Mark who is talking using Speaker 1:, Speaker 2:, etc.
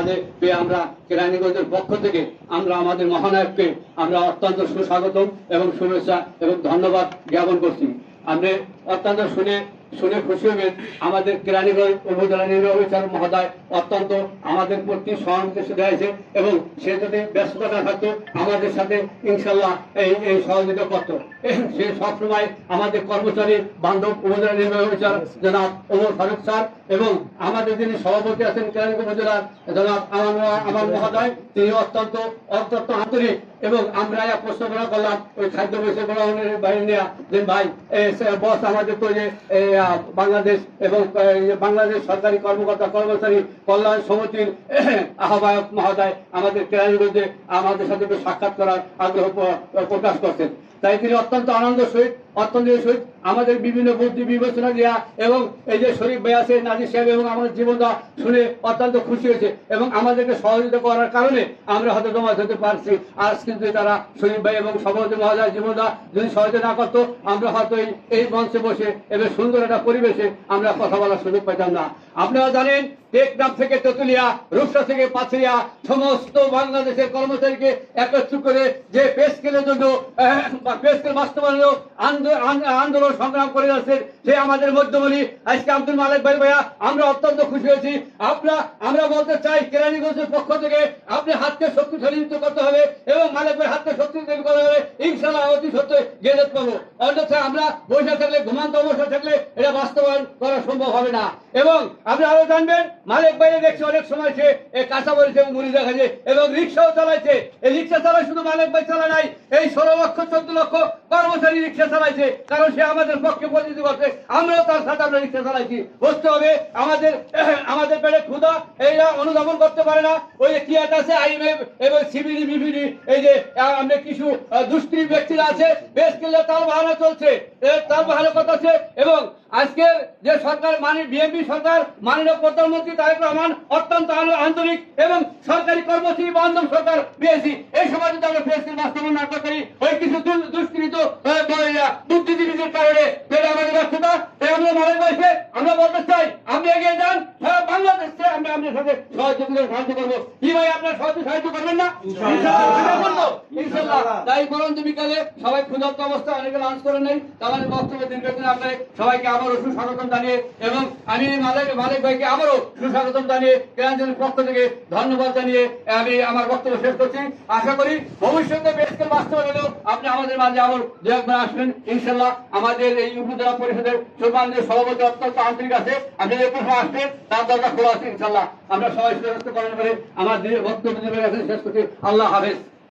Speaker 1: হাতে পেয়ে আমরা কেরানীগঞ্জের পক্ষ থেকে আমরা আমাদের মহানায়ককে আমরা অত্যন্ত সুস্বাগতম এবং শুভেচ্ছা এবং ধন্যবাদ জ্ঞাপন করছি। আপনি অত্যন্ত শুনে খুশি হবেন, আমাদের কেরানীগঞ্জ উপজেলা নির্বাহী অফিসার মহোদয় অত্যন্ত আমাদের প্রতি সহানুভূতি দেখাইছে এবং সে যদি ব্যস্ততা না থাকতো আমাদের সাথে ইনশাল্লাহ এই সহযোগিতা করতো। সে সবসময় আমাদের কর্মচারী বান্ধব উপজেলা নির্বাহী অফিসার জনাব ওমর ফারুক স্যার এবং আমাদের যিনি সভাপতি আছেন কেরানীগঞ্জ উপজেলার জনাব আমার মহোদয়, তিনি অত্যন্ত আন্তরিক। এবং আমরা প্রশ্ন করা করলাম ওই খাদ্য বিষয় গ্রহণের বাইরে নেওয়া যে ভাই বস আমাদের তো যে বাংলাদেশ এবং বাংলাদেশ সরকারি কর্মচারী কল্যাণ সমিতির আহ্বায়ক মহোদয় আমাদের কেরানীগঞ্জে আমাদের সাথে সাক্ষাৎ করার আগ্রহ প্রকাশ করছেন। তাই তিনি অত্যন্ত আনন্দের সহিত আমাদের বিভিন্ন বুদ্ধি বিবেচনা দেওয়া এবং এই যে শরীফ ভাই আছে নাজির সাহেব এবং আমাদের জীবনদা শুনে অত্যন্ত খুশি হয়েছে এবং আমাদেরকে সহযোগিতা করার কারণে আমরা হয়তো জমা হতে পারছি। আজ কিন্তু তারা শরীফ ভাই এবং সভাপতি মহোদয় জীবনদা যদি সহযোগিতা না করতো আমরা হয়তো এই মঞ্চে বসে এবার সুন্দর একটা পরিবেশে আমরা কথা বলার সুযোগ পেতাম না। আপনারা জানেন টেকনাফ থেকে তেতুলিয়া, রূপসা থেকে পাথরিয়া সমস্ত বাংলাদেশের কর্মচারীকে একত্র করে যে পে স্কেলের জন্য পে স্কেল বাস্তবায়নের আন্দোলন সংগ্রাম করে যাচ্ছে সে আমাদের মধ্যমণি আজকে আব্দুল মালিক ভাইয়া আমরা অত্যন্ত খুশি হয়েছি। আমরা বলতে চাই কেরানীগঞ্জের পক্ষ থেকে আপনি হাতকে শক্তিশালী করতে হবে এবং মালিক ভাই হাতকে শক্তিশালী করতে হবে, ইনশাআল্লাহ অতি সত্য গেজেট পাবো। অন্যথায় আমরা বসে থাকলে ঘুমান্ত অবস্থায় থাকলে এটা বাস্তবায়ন করা সম্ভব হবে না। এবং আপনি আরো জানবেন মালিক ভাই দেখছি অনেক সময় সে কাঁচা মরিচ এবং মুড়ি দেখাচ্ছে এবং রিক্সাও চালাইছে। এই রিক্সা চালায় শুধু মালিক ভাই চালায় নাই, এই 16 লক্ষ 14 লক্ষ কর্মচারী রিক্সা চালাইছে, কারণ সে আমাদের পক্ষে প্রতিনিধিত্ব করছে। আমরাও তার সাথে আমরা রিক্সা চালাইছি। বুঝতে হবে আমাদের পেটে ক্ষুধা এইটা অনুধাবন করতে পারে না। ওই যে কিয়াট আছে আইএমএফ এবং সিবিডি বিবিডি এই যে আমরা কিছু দুষ্কৃতী ব্যক্তিরা আছে বেশ কিনলে তার বাহানা চলছে, তার বাহানা কথা আছে। এবং আজকের যে সরকার বিএনপি সরকার মাননীয় প্রধানমন্ত্রী তারেক রহমান অত্যন্ত আন্তরিক এবং সরকারি কর্মচারী বান্ধব সরকার পেয়েছি। এই সময় যদি আমরা প্রেসকে বাস্তবায়ন না করতে পারি ওই কিছু দুষ্কৃত বুদ্ধিজীবীদের কারণে আমাদের ব্যর্থতা। আমরা মালিক ভাইকে আমরা বলতে চাই আপনি এগিয়ে যান, সারা বাংলাদেশে আমরা আপনার সাথে সাহায্য করবো। কি ভাই আপনার সাহায্য করবেন না? ইনশাআল্লাহ। তাই বরঞ্চ বিকালে সবাই ক্ষুধার্ত অবস্থা অনেকে লাঞ্চ করেন নাই, তাহলে বক্তব্য দীর্ঘদিন আপনার সবাইকে আবারও সুস্বাগতম জানিয়ে এবং আমি মালিক ভাইকে আবারও সুস্বাগতম জানিয়ে কেরানীগঞ্জের পক্ষ থেকে ধন্যবাদ জানিয়ে আমি আমার বক্তব্য শেষ করছি। আশা করি ভবিষ্যতে বেশ কিছু বাস্তবায়নেও আপনি আমাদের মাঝে আবার দু একবার আসবেন ইনশাআল্লাহ। আমাদের এই উপজেলা পরিষদের সম্মানীয় সভাপতি অত্যন্ত আন্তরিক আছে, আপনি যে প্রশ্ন আসবেন তার দরজা খোলা আছে ইনশাআল্লাহ। আমরা সবাই সুস্বাস্থ্য করার পরে আমার বক্তব্য শেষ করছি। আল্লাহ হাফেজ।